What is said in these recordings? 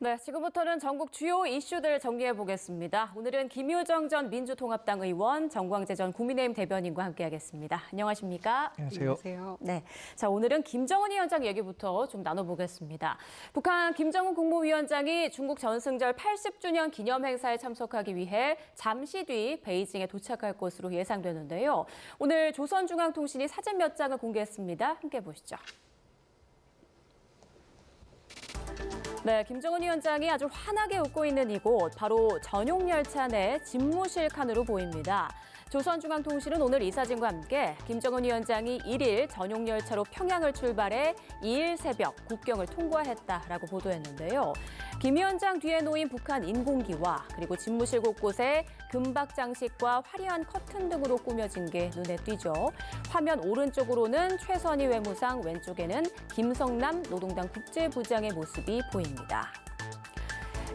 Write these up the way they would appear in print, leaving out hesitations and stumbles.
네, 지금부터는 전국 주요 이슈들 정리해 보겠습니다. 오늘은 김유정 전 민주통합당 의원, 정광재 전 국민의힘 대변인과 함께하겠습니다. 안녕하십니까? 안녕하세요. 네, 자 오늘은 김정은 위원장 얘기부터 좀 나눠보겠습니다. 북한 김정은 국무위원장이 중국 전승절 80주년 기념 행사에 참석하기 위해 잠시 뒤 베이징에 도착할 것으로 예상되는데요. 오늘 조선중앙통신이 사진 몇 장을 공개했습니다. 함께 보시죠. 네, 김정은 위원장이 아주 환하게 웃고 있는 이곳, 바로 전용 열차 내 집무실 칸으로 보입니다. 조선중앙통신은 오늘 이 사진과 함께 김정은 위원장이 1일 전용 열차로 평양을 출발해 2일 새벽 국경을 통과했다라고 보도했는데요. 김 위원장 뒤에 놓인 북한 인공기와 그리고 집무실 곳곳에 금박 장식과 화려한 커튼 등으로 꾸며진 게 눈에 띄죠. 화면 오른쪽으로는 최선희 외무상, 왼쪽에는 김성남 노동당 국제부장의 모습이 보입니다.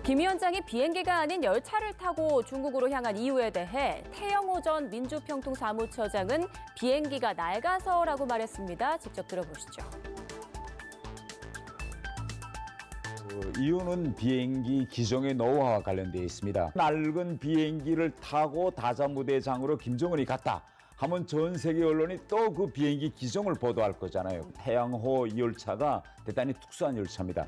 김 위원장이 비행기가 아닌 열차를 타고 중국으로 향한 이유에 대해 태영호 전 민주평통 사무처장은 비행기가 낡아서라고 말했습니다. 직접 들어보시죠. 이유는 비행기 기종의 노후화와 관련되어 있습니다. 낡은 비행기를 타고 다자무대장으로 김정은이 갔다 하면 전 세계 언론이 또 그 비행기 기종을 보도할 거잖아요. 태양호 열차가 대단히 특수한 열차입니다.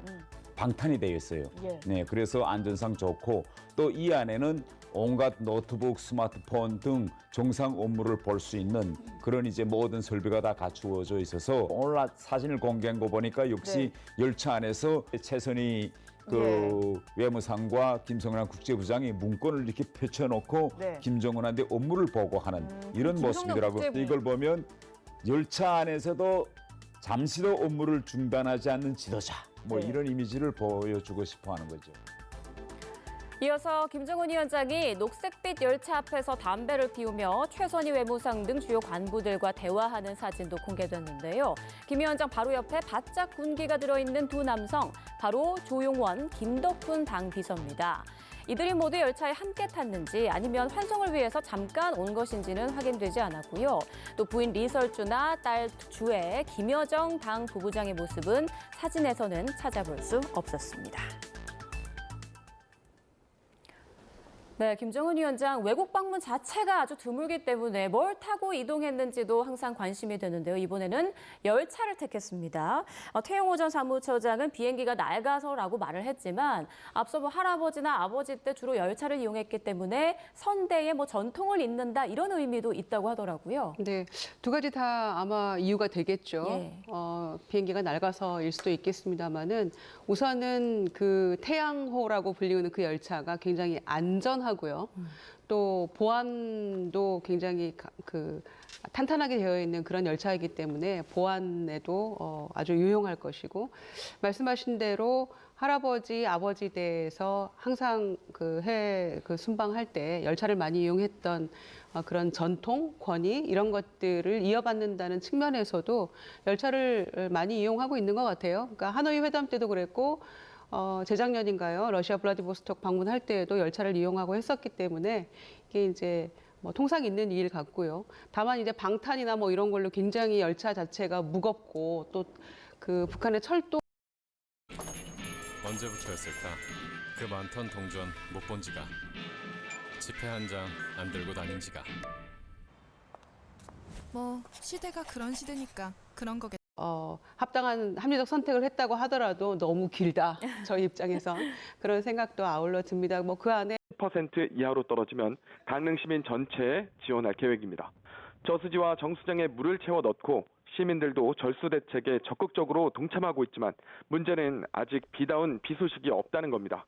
방탄이 되어 있어요. 네, 그래서 안전상 좋고 또 이 안에는 온갖 노트북, 스마트폰 등 정상 업무를 볼 수 있는 그런 이제 모든 설비가 다 갖추어져 있어서 오늘 사진을 공개한 거 보니까 역시 열차 안에서 최선희 외무상과 김성남 국제부장이 문건을 이렇게 펼쳐놓고 김정은한테 업무를 보고하는 이런 모습이더라고요. 이걸 보면 열차 안에서도 잠시도 업무를 중단하지 않는 지도자. 이런 이미지를 보여주고 싶어 하는 거죠. 이어서 김정은 위원장이 녹색빛 열차 앞에서 담배를 피우며 최선희 외무상 등 주요 관부들과 대화하는 사진도 공개됐는데요. 김 위원장 바로 옆에 바짝 군기가 들어있는 두 남성, 바로 조용원, 김덕훈 당 비서입니다. 이들이 모두 열차에 함께 탔는지 아니면 환송을 위해서 잠깐 온 것인지는 확인되지 않았고요. 또 부인 리설주나 딸 주애, 김여정 당 부부장의 모습은 사진에서는 찾아볼 수 없었습니다. 네, 김정은 위원장 외국 방문 자체가 아주 드물기 때문에 뭘 타고 이동했는지도 항상 관심이 되는데요. 이번에는 열차를 택했습니다. 태영호 전 사무처장은 비행기가 낡아서라고 말을 했지만 앞서 할아버지나 아버지 때 주로 열차를 이용했기 때문에 선대의 전통을 잇는다 이런 의미도 있다고 하더라고요. 네, 두 가지 다 아마 이유가 되겠죠. 비행기가 낡아서일 수도 있겠습니다만은 우선은 그 태양호라고 불리는 그 열차가 굉장히 안전하고요. 또 보안도 굉장히 탄탄하게 되어 있는 그런 열차이기 때문에 보안에도 아주 유용할 것이고 말씀하신 대로 할아버지, 아버지 댁에서 항상 해외 순방할 때 열차를 많이 이용했던 그런 전통, 권위 이런 것들을 이어받는다는 측면에서도 열차를 많이 이용하고 있는 것 같아요. 그러니까 하노이 회담 때도 그랬고 재작년인가요? 러시아 블라디보스톡 방문할 때에도 열차를 이용하고 했었기 때문에 이게 이제 통상 있는 일 같고요. 다만 이제 방탄이나 이런 걸로 굉장히 열차 자체가 무겁고 또 그 북한의 철도 언제부터였을까? 그 많던 동전 못 본 지가, 지폐 한 장 안 들고 다닌 지가. 시대가 그런 시대니까 그런 거겠. 합당한 합리적 선택을 했다고 하더라도 너무 길다. 저희 입장에서 그런 생각도 아울러 듭니다. 그 안에 10% 이하로 떨어지면 강릉 시민 전체에 지원할 계획입니다. 저수지와 정수장에 물을 채워 넣고 시민들도 절수 대책에 적극적으로 동참하고 있지만 문제는 아직 비다운 비 소식이 없다는 겁니다.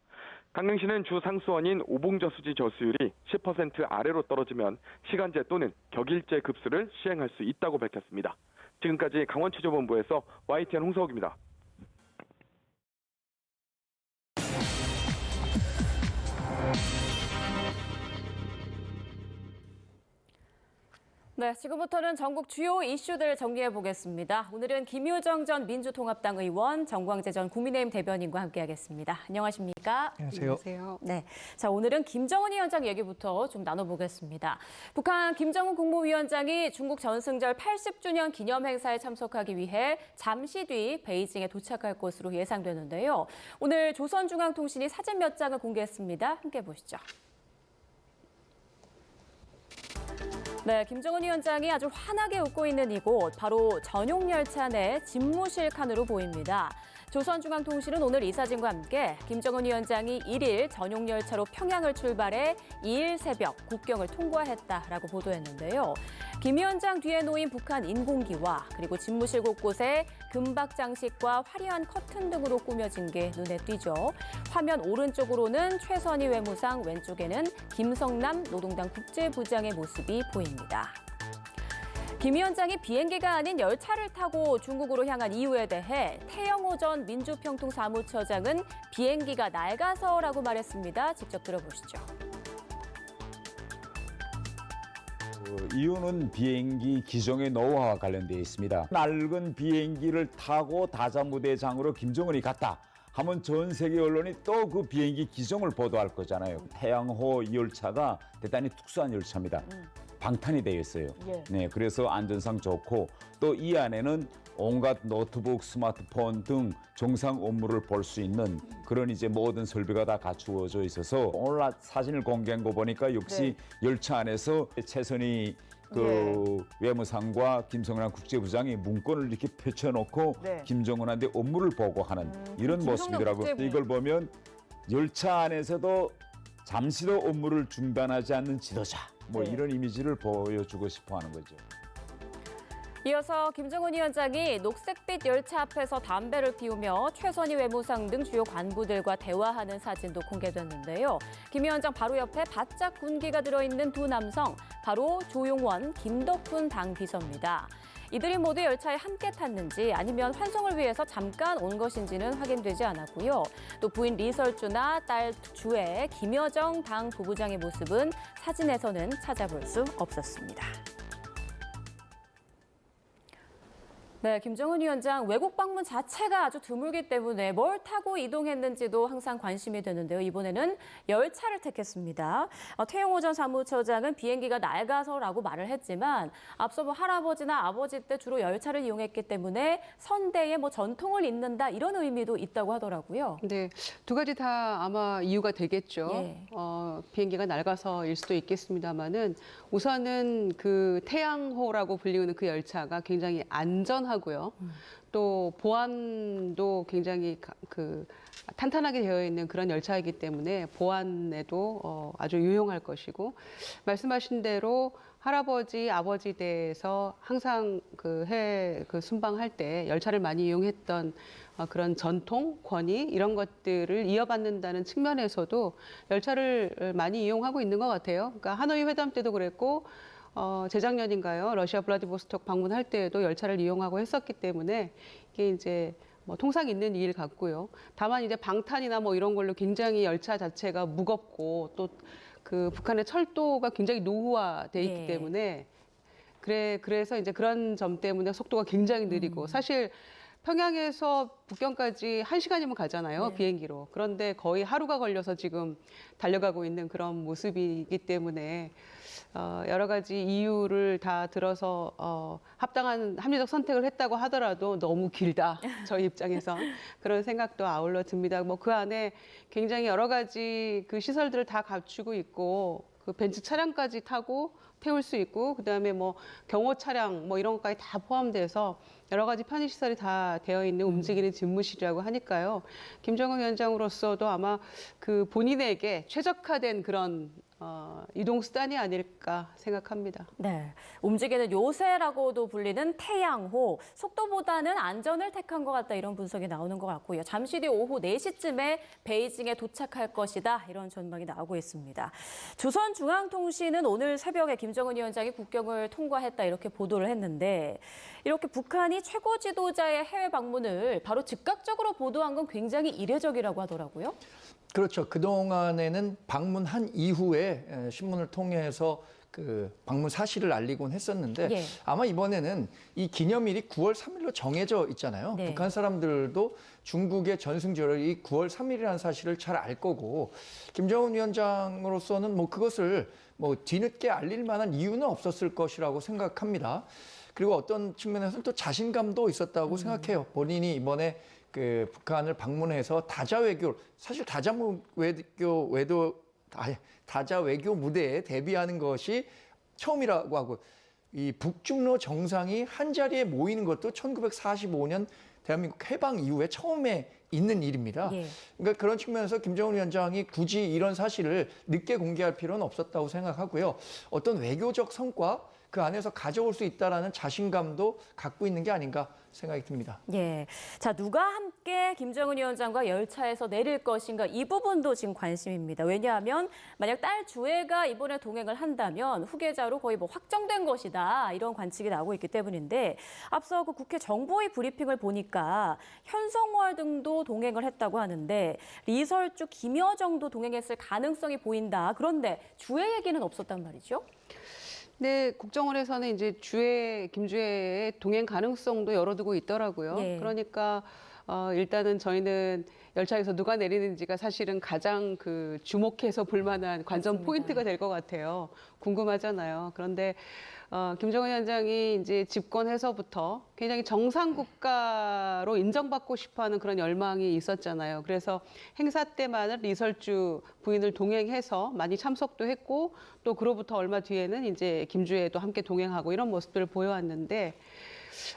강릉시는 주 상수원인 오봉저수지 저수율이 10% 아래로 떨어지면 시간제 또는 격일제 급수를 시행할 수 있다고 밝혔습니다. 지금까지 강원취재본부에서 YTN 홍서욱입니다. 네, 지금부터는 전국 주요 이슈들 정리해 보겠습니다. 오늘은 김효정 전 민주통합당 의원, 정광재 전 국민의힘 대변인과 함께하겠습니다. 안녕하십니까? 안녕하세요. 네, 자 오늘은 김정은 위원장 얘기부터 좀 나눠보겠습니다. 북한 김정은 국무위원장이 중국 전승절 80주년 기념 행사에 참석하기 위해 잠시 뒤 베이징에 도착할 것으로 예상되는데요. 오늘 조선중앙통신이 사진 몇 장을 공개했습니다. 함께 보시죠. 네, 김정은 위원장이 아주 환하게 웃고 있는 이곳, 바로 전용 열차 내 집무실 칸으로 보입니다. 조선중앙통신은 오늘 이 사진과 함께 김정은 위원장이 1일 전용 열차로 평양을 출발해 2일 새벽 국경을 통과했다라고 보도했는데요. 김 위원장 뒤에 놓인 북한 인공기와 그리고 집무실 곳곳에 금박 장식과 화려한 커튼 등으로 꾸며진 게 눈에 띄죠. 화면 오른쪽으로는 최선희 외무상, 왼쪽에는 김성남 노동당 국제부장의 모습이 보입니다. 김 위원장이 비행기가 아닌 열차를 타고 중국으로 향한 이유에 대해 태영호 전 민주평통 사무처장은 비행기가 낡아서라고 말했습니다. 직접 들어보시죠. 이유는 비행기 기종의 노후화와 관련되어 있습니다. 낡은 비행기를 타고 다자무대장으로 김정은이 갔다 하면 전 세계 언론이 또 그 비행기 기종을 보도할 거잖아요. 태양호 이 열차가 대단히 특수한 열차입니다. 방탄이 되어 있어요. 네, 그래서 안전상 좋고 또 이 안에는 온갖 노트북, 스마트폰 등 정상 업무를 볼 수 있는 그런 이제 모든 설비가 다 갖추어져 있어서 오늘 사진을 공개한 거 보니까 역시 열차 안에서 최선희 외무상과 김성남 국제부장이 문건을 이렇게 펼쳐놓고 김정은한테 업무를 보고하는 이런 모습이더라고요. 이걸 보면 열차 안에서도 잠시도 업무를 중단하지 않는 지도자, 뭐 이런 이미지를 보여주고 싶어 하는 거죠. 이어서 김정은 위원장이 녹색빛 열차 앞에서 담배를 피우며 최선희 외무상 등 주요 관부들과 대화하는 사진도 공개됐는데요. 김 위원장 바로 옆에 바짝 군기가 들어있는 두 남성, 바로 조용원, 김덕훈 당 비서입니다. 이들이 모두 열차에 함께 탔는지 아니면 환송을 위해서 잠깐 온 것인지는 확인되지 않았고요. 또 부인 리설주나 딸 주애, 김여정 당 부부장의 모습은 사진에서는 찾아볼 수 없었습니다. 네, 김정은 위원장 외국 방문 자체가 아주 드물기 때문에 뭘 타고 이동했는지도 항상 관심이 되는데요. 이번에는 열차를 택했습니다. 태영호 전 사무처장은 비행기가 낡아서라고 말을 했지만 앞서 할아버지나 아버지 때 주로 열차를 이용했기 때문에 선대의 전통을 잇는다 이런 의미도 있다고 하더라고요. 네, 두 가지 다 아마 이유가 되겠죠. 비행기가 낡아서일 수도 있겠습니다만은 우선은 그 태양호라고 불리는 그 열차가 굉장히 안전하고요. 또 보안도 굉장히 탄탄하게 되어 있는 그런 열차이기 때문에 보안에도 아주 유용할 것이고 말씀하신 대로 할아버지, 아버지 대에서 항상 해외 순방할 때 열차를 많이 이용했던 그런 전통, 권위 이런 것들을 이어받는다는 측면에서도 열차를 많이 이용하고 있는 것 같아요. 그러니까 하노이 회담 때도 그랬고 재작년인가요? 러시아 블라디보스톡 방문할 때에도 열차를 이용하고 했었기 때문에 이게 이제 통상 있는 일 같고요. 다만 이제 방탄이나 이런 걸로 굉장히 열차 자체가 무겁고 또 북한의 철도가 굉장히 노후화돼 있기 때문에 그래서 이제 그런 점 때문에 속도가 굉장히 느리고 사실 평양에서 북경까지 1시간이면 가잖아요, 비행기로. 그런데 거의 하루가 걸려서 지금 달려가고 있는 그런 모습이기 때문에 여러 가지 이유를 다 들어서 합당한 합리적 선택을 했다고 하더라도 너무 길다, 저희 입장에서. 그런 생각도 아울러 듭니다. 그 안에 굉장히 여러 가지 그 시설들을 다 갖추고 있고 그 벤츠 차량까지 타고 태울 수 있고 그다음에 경호 차량 이런 것까지 다 포함돼서 여러 가지 편의 시설이 다 되어 있는 움직이는 집무실이라고 하니까요. 김정은 위원장으로서도 아마 본인에게 최적화된 그런 이동 수단이 아닐까 생각합니다. 네, 움직이는 요새라고도 불리는 태양호, 속도보다는 안전을 택한 것 같다 이런 분석이 나오는 것 같고요. 잠시 뒤 오후 4시쯤에 베이징에 도착할 것이다 이런 전망이 나오고 있습니다. 조선중앙통신은 오늘 새벽에 김정은 위원장이 국경을 통과했다 이렇게 보도를 했는데 이렇게 북한이 최고 지도자의 해외 방문을 바로 즉각적으로 보도한 건 굉장히 이례적이라고 하더라고요. 그렇죠. 그동안에는 방문한 이후에 신문을 통해서 그 방문 사실을 알리곤 했었는데 예. 아마 이번에는 이 기념일이 9월 3일로 정해져 있잖아요. 네. 북한 사람들도 중국의 전승절이 9월 3일이라는 사실을 잘 알 거고 김정은 위원장으로서는 뭐 그것을 뭐 뒤늦게 알릴 만한 이유는 없었을 것이라고 생각합니다. 그리고 어떤 측면에서는 또 자신감도 있었다고 생각해요. 본인이 이번에 그 북한을 방문해서 다자 외교, 사실 다자 외교 무대에 데뷔하는 것이 처음이라고 하고 이 북중러 정상이 한 자리에 모이는 것도 1945년 대한민국 해방 이후에 처음에 있는 일입니다. 예. 그러니까 그런 측면에서 김정은 위원장이 굳이 이런 사실을 늦게 공개할 필요는 없었다고 생각하고요. 어떤 외교적 성과 그 안에서 가져올 수 있다라는 자신감도 갖고 있는 게 아닌가 생각이 듭니다. 예. 자, 누가 함께 김정은 위원장과 열차에서 내릴 것인가 이 부분도 지금 관심입니다. 왜냐하면 만약 딸 주애가 이번에 동행을 한다면 후계자로 거의 뭐 확정된 것이다. 이런 관측이 나오고 있기 때문인데 앞서 그 국회 정보위 브리핑을 보니까 현성월 등도 동행을 했다고 하는데 리설주, 김여정도 동행했을 가능성이 보인다. 그런데 주애 얘기는 없었단 말이죠. 네, 국정원에서는 이제 김주애의 동행 가능성도 열어두고 있더라고요. 예. 그러니까 일단은 저희는 열차에서 누가 내리는지가 사실은 가장 그 주목해서 볼 만한 관전 맞습니다. 포인트가 될 것 같아요. 궁금하잖아요. 그런데 김정은 위원장이 이제 집권해서부터 굉장히 정상 국가로 인정받고 싶어하는 그런 열망이 있었잖아요. 그래서 행사 때만은 리설주 부인을 동행해서 많이 참석도 했고 또 그로부터 얼마 뒤에는 이제 김주애도 함께 동행하고 이런 모습들을 보여왔는데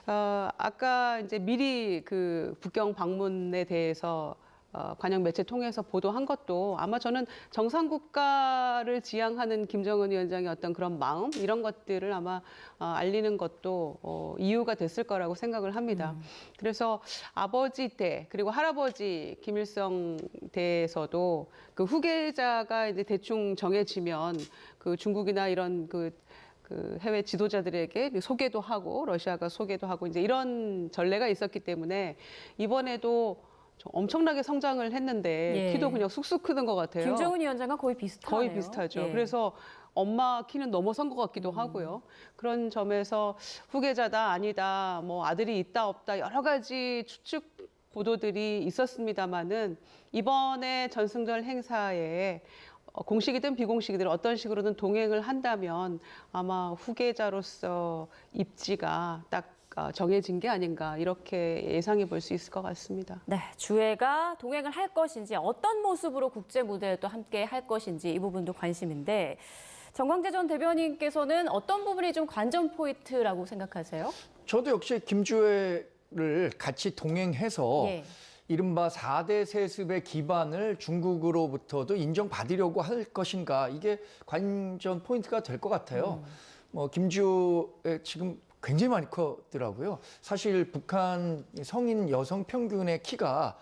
아까 이제 미리 그 북경 방문에 대해서 관영 매체 통해서 보도한 것도 아마 저는 정상국가를 지향하는 김정은 위원장의 어떤 그런 마음 이런 것들을 아마 알리는 것도 이유가 됐을 거라고 생각을 합니다. 그래서 아버지 때 그리고 할아버지 김일성 때에서도 그 후계자가 이제 대충 정해지면 그 중국이나 이런 그 해외 지도자들에게 소개도 하고 러시아가 소개도 하고 이제 이런 전례가 있었기 때문에 이번에도 엄청나게 성장을 했는데 예. 키도 그냥 쑥쑥 크는 것 같아요. 김정은 위원장과 거의 비슷하네요. 거의 비슷하죠. 예. 그래서 엄마 키는 넘어선 것 같기도 하고요. 그런 점에서 후계자다 아니다, 뭐 아들이 있다 없다 여러 가지 추측 보도들이 있었습니다마는 이번에 전승절 행사에 공식이든 비공식이든 어떤 식으로든 동행을 한다면 아마 후계자로서 입지가 딱 정해진 게 아닌가 이렇게 예상해 볼 수 있을 것 같습니다. 네, 주애가 동행을 할 것인지 어떤 모습으로 국제 무대에 또 함께 할 것인지 이 부분도 관심인데 정광재 전 대변인께서는 어떤 부분이 좀 관전 포인트라고 생각하세요? 저도 역시 김주애를 같이 동행해서 예. 이른바 4대 세습의 기반을 중국으로부터도 인정받으려고 할 것인가 이게 관전 포인트가 될 것 같아요. 뭐 김주애 지금 굉장히 많이 컸더라고요. 사실 북한 성인 여성 평균의 키가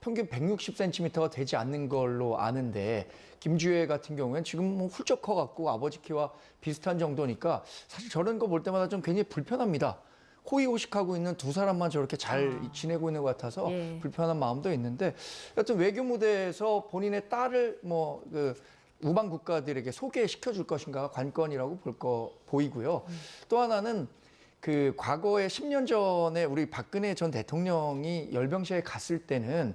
평균 160cm가 되지 않는 걸로 아는데 김주애 같은 경우에는 지금 뭐 훌쩍 커갖고 아버지 키와 비슷한 정도니까 사실 저런 거 볼 때마다 좀 굉장히 불편합니다. 호의호식하고 있는 두 사람만 저렇게 잘 지내고 있는 것 같아서 예. 불편한 마음도 있는데 여튼 외교 무대에서 본인의 딸을 뭐 우방 국가들에게 소개시켜 줄 것인가가 관건이라고 보이고요. 또 하나는 그 과거에 10년 전에 우리 박근혜 전 대통령이 열병시에 갔을 때는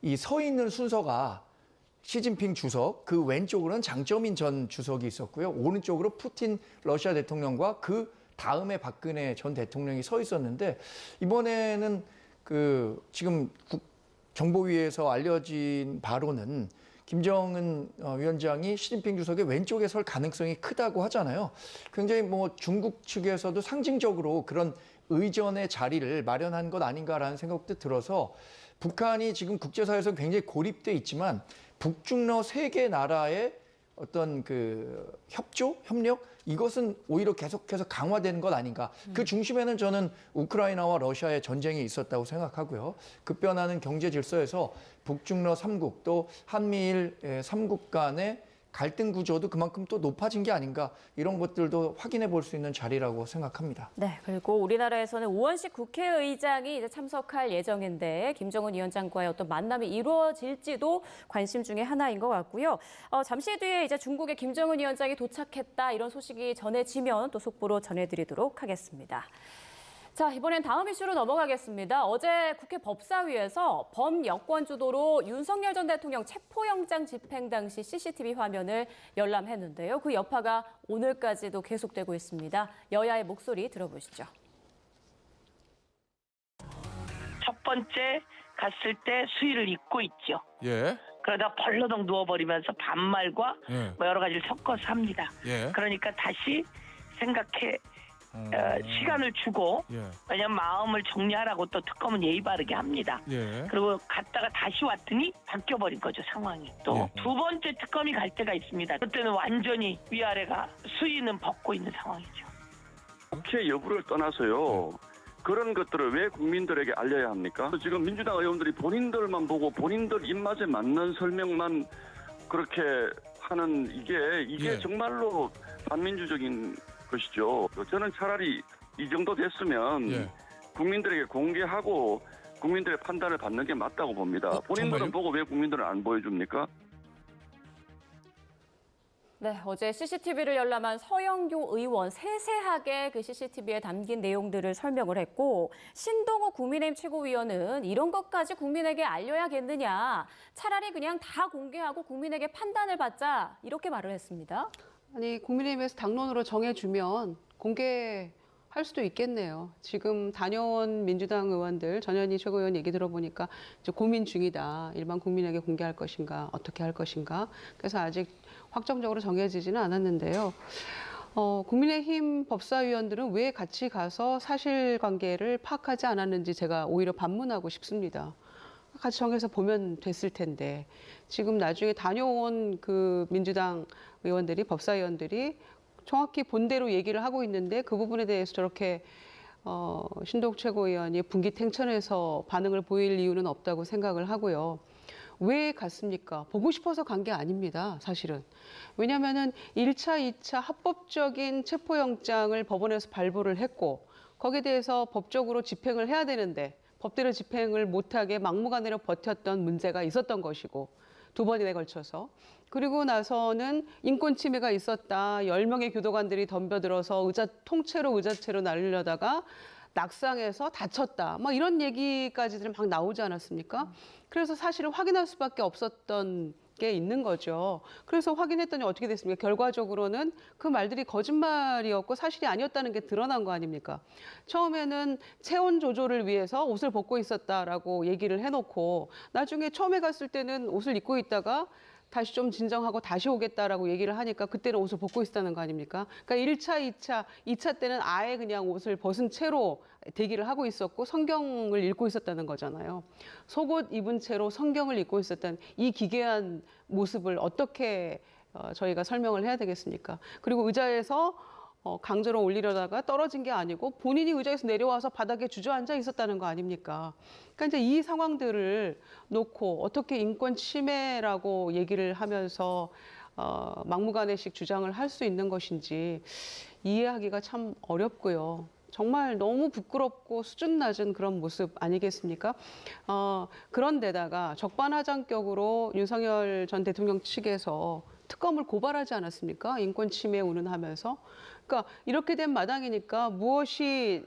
이 서 있는 순서가 시진핑 주석, 그 왼쪽으로는 장쩌민 전 주석이 있었고요. 오른쪽으로 푸틴 러시아 대통령과 그 다음에 박근혜 전 대통령이 서 있었는데 이번에는 그 지금 정보위에서 알려진 바로는 김정은 위원장이 시진핑 주석의 왼쪽에 설 가능성이 크다고 하잖아요. 굉장히 뭐 중국 측에서도 상징적으로 그런 의전의 자리를 마련한 것 아닌가라는 생각도 들어서 북한이 지금 국제사회에서 굉장히 고립돼 있지만 북중러 세 개 나라의 어떤 그 협력 이것은 오히려 계속해서 강화되는 것 아닌가. 그 중심에는 저는 우크라이나와 러시아의 전쟁이 있었다고 생각하고요. 급변하는 경제 질서에서 북중러 3국 또 한미일 3국 간의 갈등 구조도 그만큼 또 높아진 게 아닌가 이런 것들도 확인해 볼 수 있는 자리라고 생각합니다. 네, 그리고 우리나라에서는 우원식 국회의장이 이제 참석할 예정인데 김정은 위원장과의 어떤 만남이 이루어질지도 관심 중에 하나인 것 같고요. 잠시 뒤에 이제 중국의 김정은 위원장이 도착했다 이런 소식이 전해지면 또 속보로 전해드리도록 하겠습니다. 자, 이번엔 다음 이슈로 넘어가겠습니다. 어제 국회 법사위에서 범여권 주도로 윤석열 전 대통령 체포영장 집행 당시 CCTV 화면을 열람했는데요. 그 여파가 오늘까지도 계속되고 있습니다. 여야의 목소리 들어보시죠. 첫 번째 갔을 때 수의를 입고 있죠. 예. 그러다 벌러덩 누워버리면서 반말과 예. 뭐 여러 가지를 섞어서 합니다. 예. 그러니까 다시 생각해 시간을 주고 예. 왜냐면 마음을 정리하라고 또 특검은 예의 바르게 합니다. 예. 그리고 갔다가 다시 왔더니 바뀌어버린 거죠, 상황이. 또 예. 두 번째 특검이 갈 때가 있습니다. 그때는 완전히 위아래가 수위는 벗고 있는 상황이죠. 국회 여부를 떠나서요. 그런 것들을 왜 국민들에게 알려야 합니까? 지금 민주당 의원들이 본인들만 보고 본인들 입맛에 맞는 설명만 그렇게 하는 이게 예. 정말로 반민주적인 것이죠. 저는 차라리 이 정도 됐으면 예. 국민들에게 공개하고 국민들의 판단을 받는 게 맞다고 봅니다. 본인들은 정말요? 보고 왜 국민들은 안 보여줍니까? 네, 어제 CCTV를 열람한 서영교 의원 세세하게 그 CCTV에 담긴 내용들을 설명을 했고 신동호 국민의힘 최고위원은 이런 것까지 국민에게 알려야겠느냐. 차라리 그냥 다 공개하고 국민에게 판단을 받자 이렇게 말을 했습니다. 아니 국민의힘에서 당론으로 정해주면 공개할 수도 있겠네요. 지금 다녀온 민주당 의원들 전현희 최고위원 얘기 들어보니까 이제 고민 중이다. 일반 국민에게 공개할 것인가 어떻게 할 것인가. 그래서 아직 확정적으로 정해지지는 않았는데요. 국민의힘 법사위원들은 왜 같이 가서 사실관계를 파악하지 않았는지 제가 오히려 반문하고 싶습니다. 같이 정해서 보면 됐을 텐데 지금 나중에 다녀온 그 민주당 의원들이 법사위원들이 정확히 본대로 얘기를 하고 있는데 그 부분에 대해서 저렇게 신동욱 최고위원이 분기탱천해서 반응을 보일 이유는 없다고 생각을 하고요. 왜 갔습니까? 보고 싶어서 간 게 아닙니다, 사실은. 왜냐하면은 1차, 2차 합법적인 체포영장을 법원에서 발부를 했고 거기에 대해서 법적으로 집행을 해야 되는데 법대로 집행을 못하게 막무가내로 버텼던 문제가 있었던 것이고 두 번에 걸쳐서 그리고 나서는 인권 침해가 있었다. 10명의 교도관들이 덤벼들어서 통째로 의자채로 날리려다가 낙상해서 다쳤다. 막 이런 얘기까지들 막 나오지 않았습니까? 그래서 사실을 확인할 수밖에 없었던 게 있는 거죠. 그래서 확인했더니 어떻게 됐습니까? 결과적으로는 그 말들이 거짓말이었고 사실이 아니었다는 게 드러난 거 아닙니까? 처음에는 체온 조절을 위해서 옷을 벗고 있었다라고 얘기를 해놓고 나중에 처음에 갔을 때는 옷을 입고 있다가 다시 좀 진정하고 다시 오겠다라고 얘기를 하니까 그때는 옷을 벗고 있었다는 거 아닙니까? 그러니까 1차, 2차 때는 아예 그냥 옷을 벗은 채로 대기를 하고 있었고 성경을 읽고 있었다는 거잖아요. 속옷 입은 채로 성경을 읽고 있었던 이 기괴한 모습을 어떻게 저희가 설명을 해야 되겠습니까? 그리고 의자에서 강제로 올리려다가 떨어진 게 아니고 본인이 의자에서 내려와서 바닥에 주저앉아 있었다는 거 아닙니까? 그러니까 이제 이 상황들을 놓고 어떻게 인권 침해라고 얘기를 하면서 막무가내식 주장을 할 수 있는 것인지 이해하기가 참 어렵고요. 정말 너무 부끄럽고 수준 낮은 그런 모습 아니겠습니까? 그런데다가 적반하장격으로 윤석열 전 대통령 측에서 특검을 고발하지 않았습니까? 인권 침해 운운하면서. 그러니까 이렇게 된 마당이니까 무엇이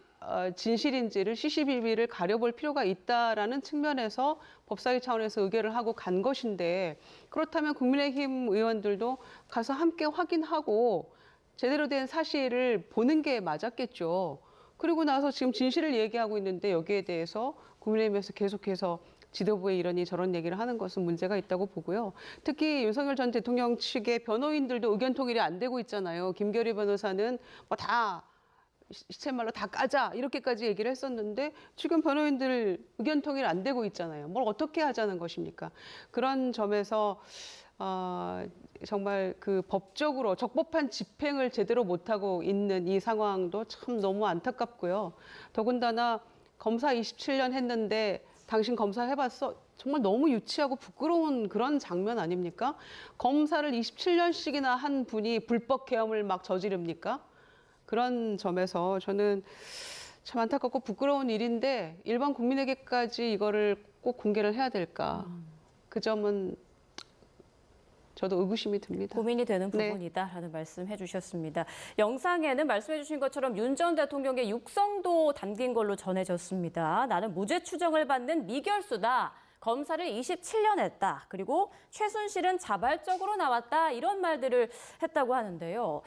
진실인지를 CCTV를 가려볼 필요가 있다라는 측면에서 법사위 차원에서 의결을 하고 간 것인데 그렇다면 국민의힘 의원들도 가서 함께 확인하고 제대로 된 사실을 보는 게 맞았겠죠. 그리고 나서 지금 진실을 얘기하고 있는데 여기에 대해서 국민의힘에서 계속해서 지도부에 이러니 저런 얘기를 하는 것은 문제가 있다고 보고요. 특히 윤석열 전 대통령 측의 변호인들도 의견 통일이 안 되고 있잖아요. 김결희 변호사는 뭐 다 시쳇말로 다 까자 이렇게까지 얘기를 했었는데 지금 변호인들 의견 통일 안 되고 있잖아요. 뭘 어떻게 하자는 것입니까? 그런 점에서 정말 그 법적으로 적법한 집행을 제대로 못하고 있는 이 상황도 참 너무 안타깝고요. 더군다나 검사 27년 했는데 당신 검사 해봤어? 정말 너무 유치하고 부끄러운 그런 장면 아닙니까? 검사를 27년씩이나 한 분이 불법 계엄을 막 저지릅니까? 그런 점에서 저는 참 안타깝고 부끄러운 일인데 일반 국민에게까지 이거를 꼭 공개를 해야 될까? 그 점은 저도 의구심이 듭니다. 고민이 되는 네. 부분이다라는 말씀해 주셨습니다. 영상에는 말씀해 주신 것처럼 윤 전 대통령의 육성도 담긴 걸로 전해졌습니다. 나는 무죄 추정을 받는 미결수다. 검사를 27년 했다. 그리고 최순실은 자발적으로 나왔다. 이런 말들을 했다고 하는데요.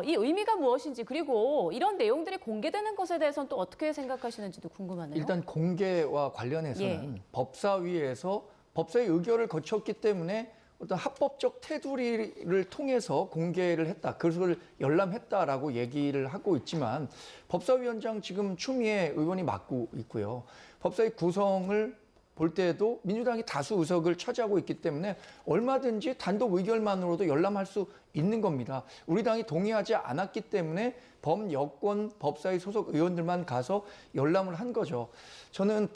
이 의미가 무엇인지 그리고 이런 내용들이 공개되는 것에 대해서는 또 어떻게 생각하시는지도 궁금하네요. 일단 공개와 관련해서는 법사위에서 법사위 의결을 거쳤기 때문에 어떤 합법적 테두리를 통해서 공개를 했다. 그것을 열람했다라고 얘기를 하고 있지만 법사위원장 지금 추미애 의원이 맡고 있고요. 법사위 구성을 볼 때에도 민주당이 다수 의석을 차지하고 있기 때문에 얼마든지 단독 의결만으로도 열람할 수 있는 겁니다. 우리 당이 동의하지 않았기 때문에 범여권 법사위 소속 의원들만 가서 열람을 한 거죠. 저는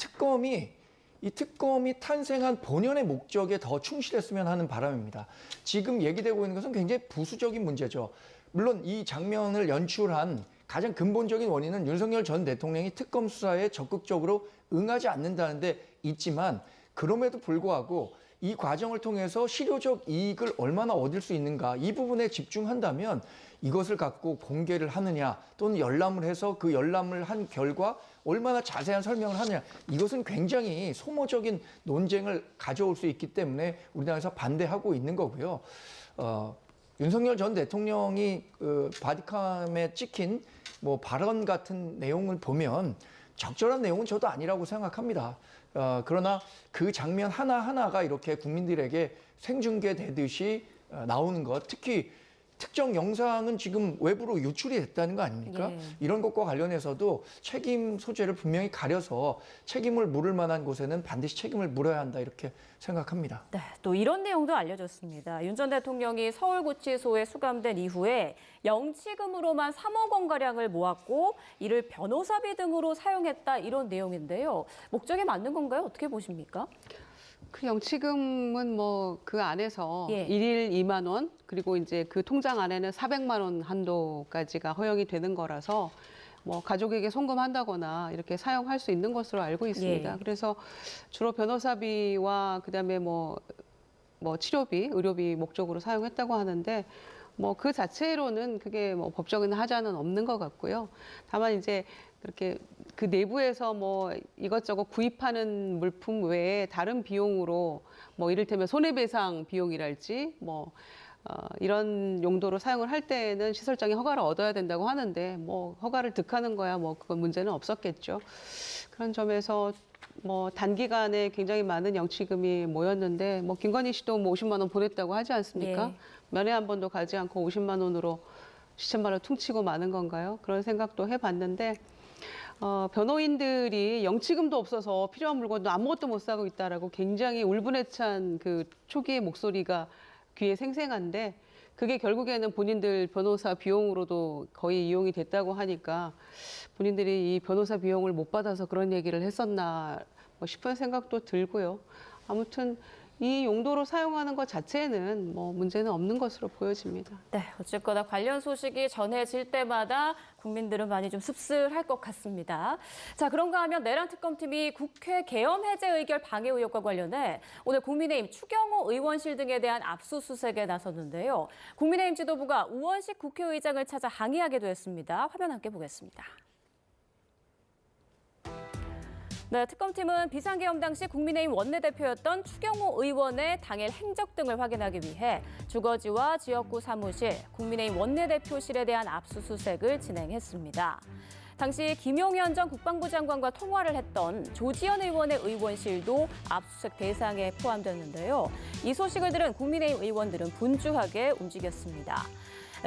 이 특검이 탄생한 본연의 목적에 더 충실했으면 하는 바람입니다. 지금 얘기되고 있는 것은 굉장히 부수적인 문제죠. 물론 이 장면을 연출한 가장 근본적인 원인은 윤석열 전 대통령이 특검 수사에 적극적으로 응하지 않는다는 데 있지만 그럼에도 불구하고 이 과정을 통해서 실효적 이익을 얼마나 얻을 수 있는가 이 부분에 집중한다면 이것을 갖고 공개를 하느냐 또는 열람을 해서 그 열람을 한 결과 얼마나 자세한 설명을 하느냐 이것은 굉장히 소모적인 논쟁을 가져올 수 있기 때문에 우리 당에서 반대하고 있는 거고요. 윤석열 전 대통령이 바디캄에 찍힌 뭐 발언 같은 내용을 보면 적절한 내용은 저도 아니라고 생각합니다. 그러나 그 장면 하나하나가 이렇게 국민들에게 생중계되듯이 나오는 것, 특히 특정 영상은 지금 외부로 유출이 됐다는 거 아닙니까? 예. 이런 것과 관련해서도 책임 소재를 분명히 가려서 책임을 물을 만한 곳에는 반드시 책임을 물어야 한다 이렇게 생각합니다. 네, 또 이런 내용도 알려졌습니다. 윤 전 대통령이 서울구치소에 수감된 이후에 영치금으로만 3억 원가량을 모았고 이를 변호사비 등으로 사용했다 이런 내용인데요. 목적에 맞는 건가요? 어떻게 보십니까? 그 영치금은 뭐 그 안에서 예. 일일 2만 원 그리고 이제 그 통장 안에는 400만 원 한도까지가 허용이 되는 거라서 뭐 가족에게 송금한다거나 이렇게 사용할 수 있는 것으로 알고 있습니다. 예. 그래서 주로 변호사비와 그다음에 뭐 치료비, 의료비 목적으로 사용했다고 하는데 뭐 그 자체로는 그게 뭐 법적인 하자는 없는 것 같고요. 다만 이제 그렇게 그 내부에서 뭐 이것저것 구입하는 물품 외에 다른 비용으로 뭐 이를테면 손해배상 비용이랄지 뭐 이런 용도로 사용을 할 때에는 시설장의 허가를 얻어야 된다고 하는데 뭐 허가를 득하는 거야 뭐 그건 문제는 없었겠죠. 그런 점에서 뭐 단기간에 굉장히 많은 영치금이 모였는데 뭐 김건희 씨도 뭐 50만 원 보냈다고 하지 않습니까? 예. 면회 한 번도 가지 않고 50만 원으로 시천만을 퉁치고 마는 건가요? 그런 생각도 해봤는데 변호인들이 영치금도 없어서 필요한 물건도 아무것도 못 사고 있다라고 굉장히 울분해찬 그 초기의 목소리가 귀에 생생한데 그게 결국에는 본인들 변호사 비용으로도 거의 이용이 됐다고 하니까 본인들이 이 변호사 비용을 못 받아서 그런 얘기를 했었나 싶은 생각도 들고요. 아무튼 이 용도로 사용하는 것 자체는 뭐 문제는 없는 것으로 보여집니다. 네, 어쨌거나 관련 소식이 전해질 때마다 국민들은 많이 좀 씁쓸할 것 같습니다. 자, 그런가 하면 내란 특검팀이 국회 계엄 해제 의결 방해 의혹과 관련해 오늘 국민의힘 추경호 의원실 등에 대한 압수수색에 나섰는데요. 국민의힘 지도부가 우원식 국회의장을 찾아 항의하기도 했습니다. 화면 함께 보겠습니다. 네, 특검팀은 비상계엄 당시 국민의힘 원내대표였던 추경호 의원의 당일 행적 등을 확인하기 위해 주거지와 지역구 사무실, 국민의힘 원내대표실에 대한 압수수색을 진행했습니다. 당시 김용현 전 국방부 장관과 통화를 했던 조지현 의원의 의원실도 압수수색 대상에 포함됐는데요. 이 소식을 들은 국민의힘 의원들은 분주하게 움직였습니다.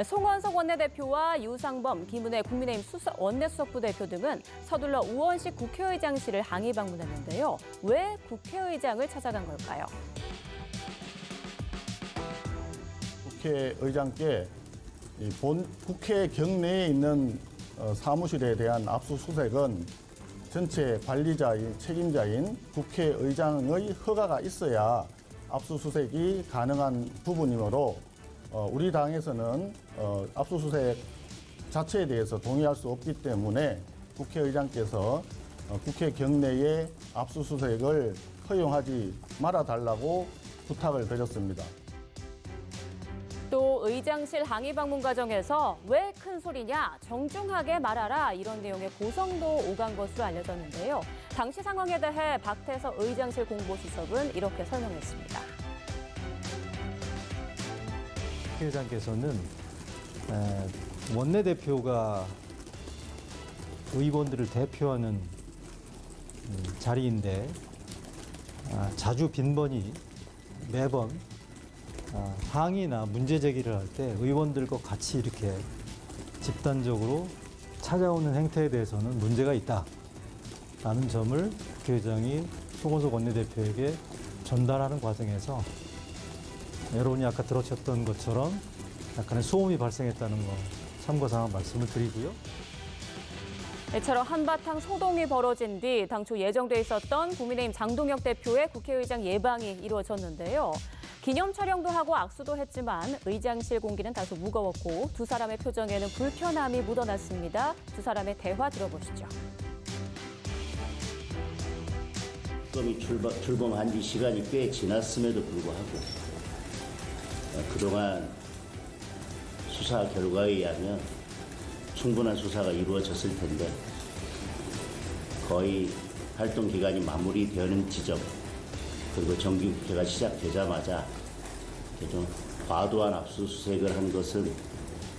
송원석 원내대표와 유상범, 김은혜 국민의힘 원내수석부 대표 등은 서둘러 우원식 국회의장실을 항의 방문했는데요. 왜 국회의장을 찾아간 걸까요? 국회의장께 국회 경내에 있는 사무실에 대한 압수수색은 전체 관리자인 책임자인 국회의장의 허가가 있어야 압수수색이 가능한 부분이므로 우리 당에서는 압수수색 자체에 대해서 동의할 수 없기 때문에 국회의장께서 국회 경내에 압수수색을 허용하지 말아달라고 부탁을 드렸습니다. 또 의장실 항의 방문 과정에서 왜 큰 소리냐, 정중하게 말하라 이런 내용의 고성도 오간 것으로 알려졌는데요. 당시 상황에 대해 박태서 의장실 공보수석은 이렇게 설명했습니다. 국회의장께서는 원내대표가 의원들을 대표하는 자리인데 자주 빈번히 매번 항의나 문제 제기를 할 때 의원들과 같이 이렇게 집단적으로 찾아오는 행태에 대해서는 문제가 있다라는 점을 국회의장이 송원석 원내대표에게 전달하는 과정에서 여러분이 아까 들으셨던 것처럼 약간의 소음이 발생했다는 거 참고사항 말씀을 드리고요. 이처럼 한바탕 소동이 벌어진 뒤 당초 예정돼 있었던 국민의힘 장동혁 대표의 국회의장 예방이 이루어졌는데요. 기념 촬영도 하고 악수도 했지만 의장실 공기는 다소 무거웠고 두 사람의 표정에는 불편함이 묻어났습니다. 두 사람의 대화 들어보시죠. 특검이 출범한 지 시간이 꽤 지났음에도 불구하고 그동안 수사 결과에 의하면 충분한 수사가 이루어졌을 텐데 거의 활동 기간이 마무리되는 지점 그리고 정기국회가 시작되자마자 좀 과도한 압수수색을 한 것은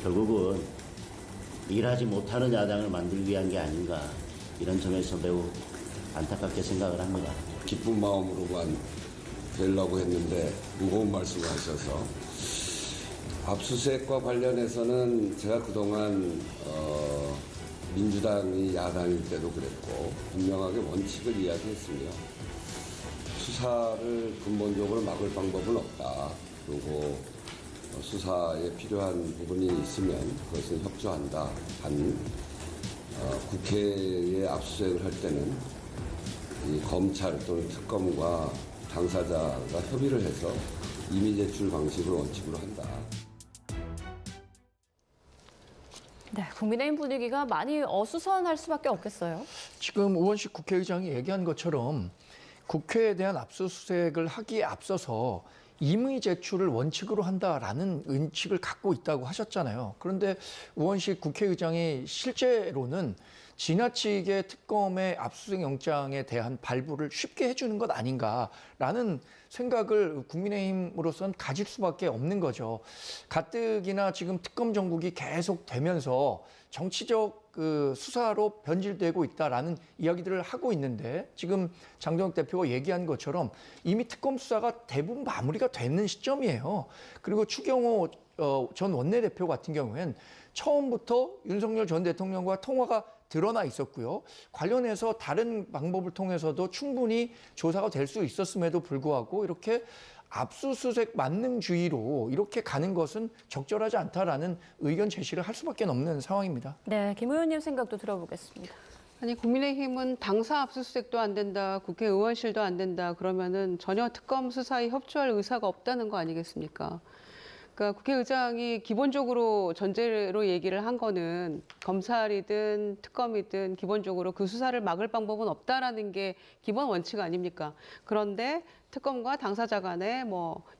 결국은 일하지 못하는 야당을 만들기 위한 게 아닌가 이런 점에서 매우 안타깝게 생각을 합니다. 기쁜 마음으로만 되려고 했는데 무거운 말씀을 하셔서 압수수색과 관련해서는 제가 그동안 민주당이 야당일 때도 그랬고 분명하게 원칙을 이야기했으며 수사를 근본적으로 막을 방법은 없다. 그리고 수사에 필요한 부분이 있으면 그것은 협조한다. 단 국회에 압수수색을 할 때는 이 검찰 또는 특검과 당사자가 협의를 해서 이미 제출 방식을 원칙으로 한다. 네, 국민의힘 분위기가 많이 어수선할 수밖에 없겠어요. 지금 우원식 국회의장이 얘기한 것처럼 국회에 대한 압수수색을 하기에 앞서서 임의 제출을 원칙으로 한다라는 인식을 갖고 있다고 하셨잖아요. 그런데 우원식 국회의장이 실제로는 지나치게 특검의 압수수색 영장에 대한 발부를 쉽게 해주는 것 아닌가라는 생각을 국민의힘으로서는 가질 수밖에 없는 거죠. 가뜩이나 지금 특검 정국이 계속 되면서 정치적 수사로 변질되고 있다라는 이야기들을 하고 있는데 지금 장동혁 대표가 얘기한 것처럼 이미 특검 수사가 대부분 마무리가 되는 시점이에요. 그리고 추경호 전 원내대표 같은 경우엔 처음부터 윤석열 전 대통령과 통화가 드러나 있었고요. 관련해서 다른 방법을 통해서도 충분히 조사가 될 수 있었음에도 불구하고 이렇게 압수수색 만능주의로 이렇게 가는 것은 적절하지 않다라는 의견 제시를 할 수밖에 없는 상황입니다. 네, 김 의원님 생각도 들어보겠습니다. 아니 국민의힘은 당사 압수수색도 안 된다, 국회의원실도 안 된다 그러면은 전혀 특검 수사에 협조할 의사가 없다는 거 아니겠습니까? 그러니까 국회의장이 기본적으로 전제로 얘기를 한 거는 검찰이든 특검이든 기본적으로 그 수사를 막을 방법은 없다라는 게 기본 원칙 아닙니까? 그런데 특검과 당사자 간의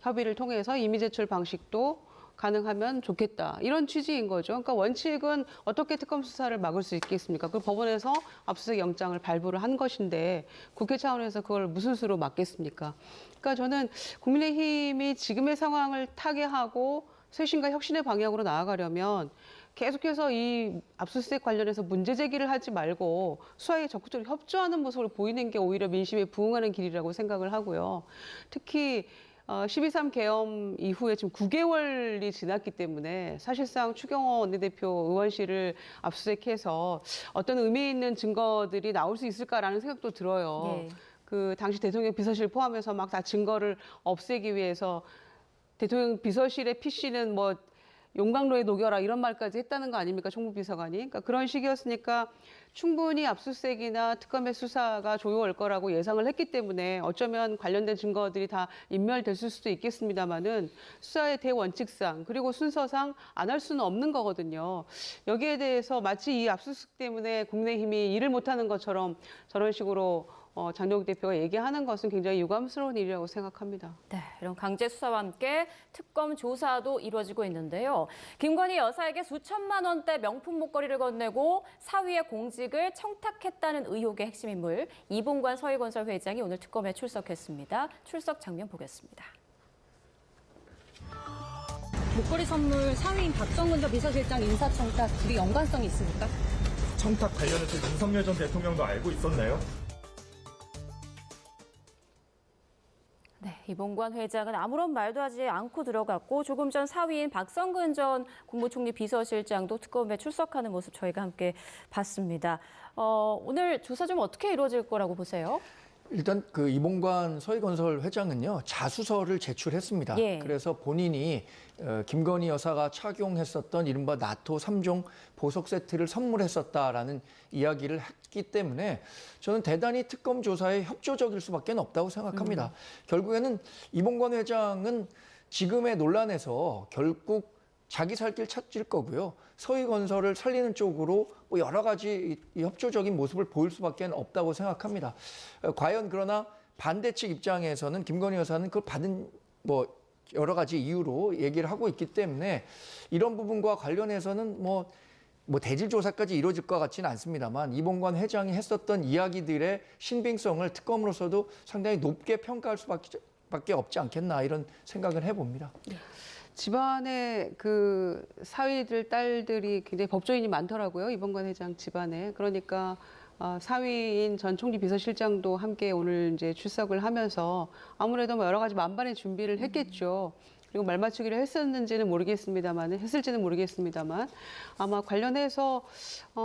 협의를 통해서 임의 제출 방식도 가능하면 좋겠다. 이런 취지인 거죠. 그러니까 원칙은 어떻게 특검 수사를 막을 수 있겠습니까? 그 법원에서 압수수색 영장을 발부를 한 것인데 국회 차원에서 그걸 무슨 수로 막겠습니까? 그러니까 저는 국민의힘이 지금의 상황을 타개하고 쇄신과 혁신의 방향으로 나아가려면 계속해서 이 압수수색 관련해서 문제 제기를 하지 말고 수사에 적극적으로 협조하는 모습을 보이는 게 오히려 민심에 부응하는 길이라고 생각을 하고요. 특히 12.3 계엄 이후에 지금 9개월이 지났기 때문에 사실상 추경호 원내대표 의원실을 압수수색해서 어떤 의미 있는 증거들이 나올 수 있을까라는 생각도 들어요. 네. 그 당시 대통령 비서실 포함해서 막 다 증거를 없애기 위해서 대통령 비서실의 PC는 용광로에 녹여라 이런 말까지 했다는 거 아닙니까? 총무비서관이. 그러니까 그런 식이었으니까 충분히 압수수색이나 특검의 수사가 조용할 거라고 예상을 했기 때문에 어쩌면 관련된 증거들이 다 인멸됐을 수도 있겠습니다만은 수사의 대원칙상 그리고 순서상 안 할 수는 없는 거거든요. 여기에 대해서 마치 이 압수수색 때문에 국민의힘이 일을 못하는 것처럼 저런 식으로 장동욱 대표가 얘기하는 것은 굉장히 유감스러운 일이라고 생각합니다. 네, 이런 강제 수사와 함께 특검 조사도 이루어지고 있는데요. 김건희 여사에게 수천만 원대 명품 목걸이를 건네고 사위의 공직을 청탁했다는 의혹의 핵심 인물 이봉관 서희건설 회장이 오늘 특검에 출석했습니다. 출석 장면 보겠습니다. 목걸이 선물 사위인 박성근 전 비서실장 인사청탁 둘이 연관성이 있습니까? 청탁 관련해서 윤석열 전 대통령도 알고 있었나요? 네, 이봉관 회장은 아무런 말도 하지 않고 들어갔고 조금 전 사위인 박성근 전 국무총리 비서실장도 특검에 출석하는 모습 저희가 함께 봤습니다. 오늘 조사 좀 어떻게 이루어질 거라고 보세요? 일단 그 이봉관 서희건설 회장은요 자수서를 제출했습니다. 예. 그래서 본인이 김건희 여사가 착용했었던 이른바 나토 3종 보석 세트를 선물했었다라는 이야기를 했기 때문에 저는 대단히 특검 조사에 협조적일 수밖에 없다고 생각합니다. 결국에는 이봉관 회장은 지금의 논란에서 결국 자기 살 길 찾을 거고요. 서희건설을 살리는 쪽으로 뭐 여러 가지 협조적인 모습을 보일 수밖에 없다고 생각합니다. 과연 그러나 반대 측 입장에서는 김건희 여사는 그걸 받은 뭐 여러 가지 이유로 얘기를 하고 있기 때문에 이런 부분과 관련해서는 뭐 대질 조사까지 이루어질 것 같지는 않습니다만 이봉관 회장이 했었던 이야기들의 신빙성을 특검으로서도 상당히 높게 평가할 수밖에 없지 않겠나 이런 생각을 해봅니다. 네. 집안에 그 사위들 딸들이 굉장히 법조인이 많더라고요. 이봉관 회장 집안에. 그러니까 사위인 전 총리 비서실장도 함께 오늘 이제 출석을 하면서 아무래도 뭐 여러 가지 만반의 준비를 했겠죠. 그리고 말 맞추기를 했을지는 모르겠습니다만 아마 관련해서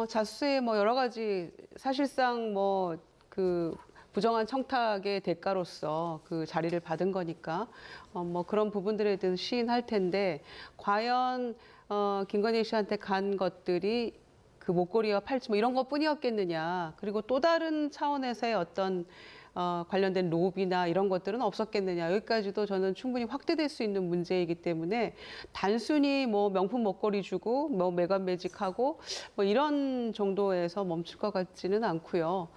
자수에 뭐 여러 가지 사실상 뭐 그 부정한 청탁의 대가로서 그 자리를 받은 거니까 뭐 그런 부분들에 대해서 시인할 텐데 과연 김건희 씨한테 간 것들이 그 목걸이와 팔찌 뭐 이런 것뿐이었겠느냐. 그리고 또 다른 차원에서의 어떤 관련된 로비나 이런 것들은 없었겠느냐. 여기까지도 저는 충분히 확대될 수 있는 문제이기 때문에 단순히 뭐 명품 목걸이 주고 뭐 매관 매직하고 뭐 이런 정도에서 멈출 것 같지는 않고요.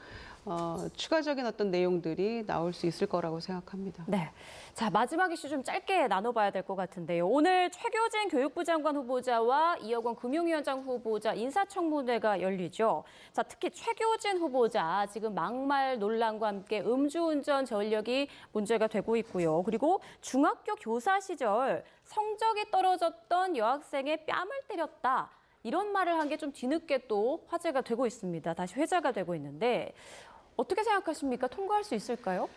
추가적인 어떤 내용들이 나올 수 있을 거라고 생각합니다. 네. 자, 마지막 이슈 좀 짧게 나눠봐야 될 것 같은데요. 오늘 최교진 교육부 장관 후보자와 이혁원 금융위원장 후보자 인사청문회가 열리죠. 자, 특히 최교진 후보자 지금 막말 논란과 함께 음주운전 전력이 문제가 되고 있고요. 그리고 중학교 교사 시절 성적이 떨어졌던 여학생의 뺨을 때렸다. 이런 말을 한 게 좀 뒤늦게 또 화제가 되고 있습니다. 다시 회자가 되고 있는데 어떻게 생각하십니까? 통과할 수 있을까요?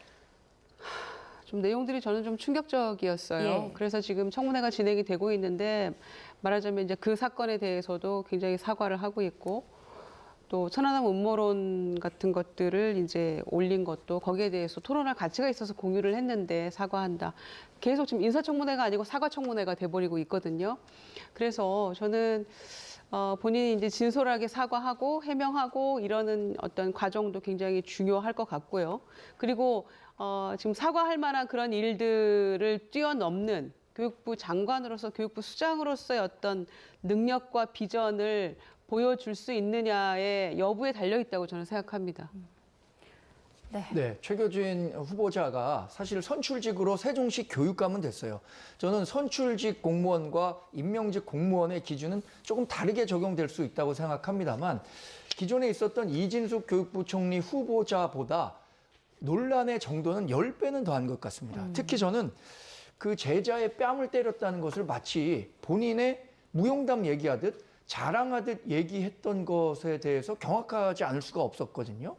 좀 내용들이 저는 좀 충격적이었어요. 예. 그래서 지금 청문회가 진행이 되고 있는데 말하자면 이제 그 사건에 대해서도 굉장히 사과를 하고 있고 또 천안함 음모론 같은 것들을 이제 올린 것도 거기에 대해서 토론할 가치가 있어서 공유를 했는데 사과한다. 계속 지금 인사청문회가 아니고 사과청문회가 돼버리고 있거든요. 그래서 저는 본인이 이제 진솔하게 사과하고 해명하고 이러는 어떤 과정도 굉장히 중요할 것 같고요. 그리고 지금 사과할 만한 그런 일들을 뛰어넘는 교육부 장관으로서 교육부 수장으로서의 어떤 능력과 비전을 보여줄 수 있느냐의 여부에 달려 있다고 저는 생각합니다. 네, 최교진 후보자가 사실 선출직으로 세종시 교육감은 됐어요. 저는 선출직 공무원과 임명직 공무원의 기준은 조금 다르게 적용될 수 있다고 생각합니다만 기존에 있었던 이진숙 교육부 총리 후보자보다 논란의 정도는 10배는 더한 것 같습니다. 특히 저는 그 제자의 뺨을 때렸다는 것을 마치 본인의 무용담 얘기하듯 자랑하듯 얘기했던 것에 대해서 경악하지 않을 수가 없었거든요.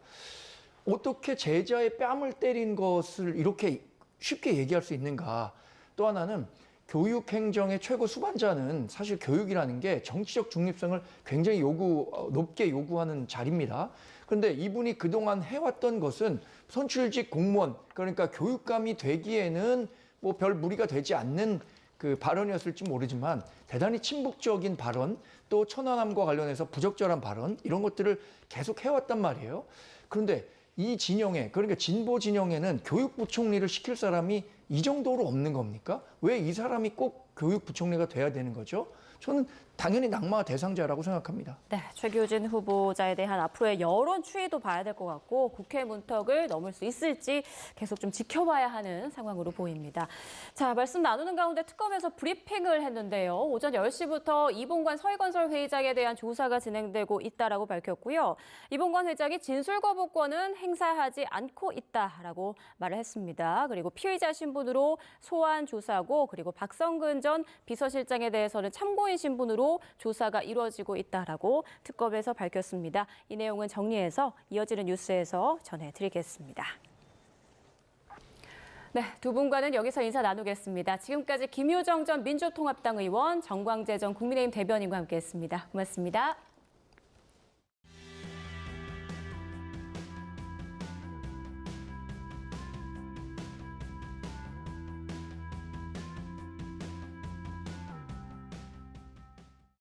어떻게 제자의 뺨을 때린 것을 이렇게 쉽게 얘기할 수 있는가. 또 하나는 교육행정의 최고 수반자는 사실 교육이라는 게 정치적 중립성을 굉장히 높게 요구하는 자리입니다. 그런데 이분이 그동안 해왔던 것은 선출직 공무원, 그러니까 교육감이 되기에는 뭐 별 무리가 되지 않는 그 발언이었을지 모르지만 대단히 친북적인 발언, 또 천안함과 관련해서 부적절한 발언 이런 것들을 계속 해왔단 말이에요. 그런데 이 진영에, 그러니까 진보 진영에는 교육부총리를 시킬 사람이 이 정도로 없는 겁니까? 왜 이 사람이 꼭 교육부총리가 돼야 되는 거죠? 저는 당연히 낙마 대상자라고 생각합니다. 네, 최규진 후보자에 대한 앞으로의 여론 추이도 봐야 될 것 같고 국회 문턱을 넘을 수 있을지 계속 좀 지켜봐야 하는 상황으로 보입니다. 자, 말씀 나누는 가운데 특검에서 브리핑을 했는데요. 오전 10시부터 이봉관 서해건설 회장에 대한 조사가 진행되고 있다라고 밝혔고요. 이봉관 회장이 진술 거부권은 행사하지 않고 있다라고 말을 했습니다. 그리고 피의자 신분으로 소환 조사고, 그리고 박성근 전 비서실장에 대해서는 참고인 신분으로 조사가 이루어지고 있다라고 특검에서 밝혔습니다. 이 내용은 정리해서 이어지는 뉴스에서 전해드리겠습니다. 네, 두 분과는 여기서 인사 나누겠습니다. 지금까지 김효정 전 민주통합당 의원, 정광재 전 국민의힘 대변인과 함께했습니다. 고맙습니다.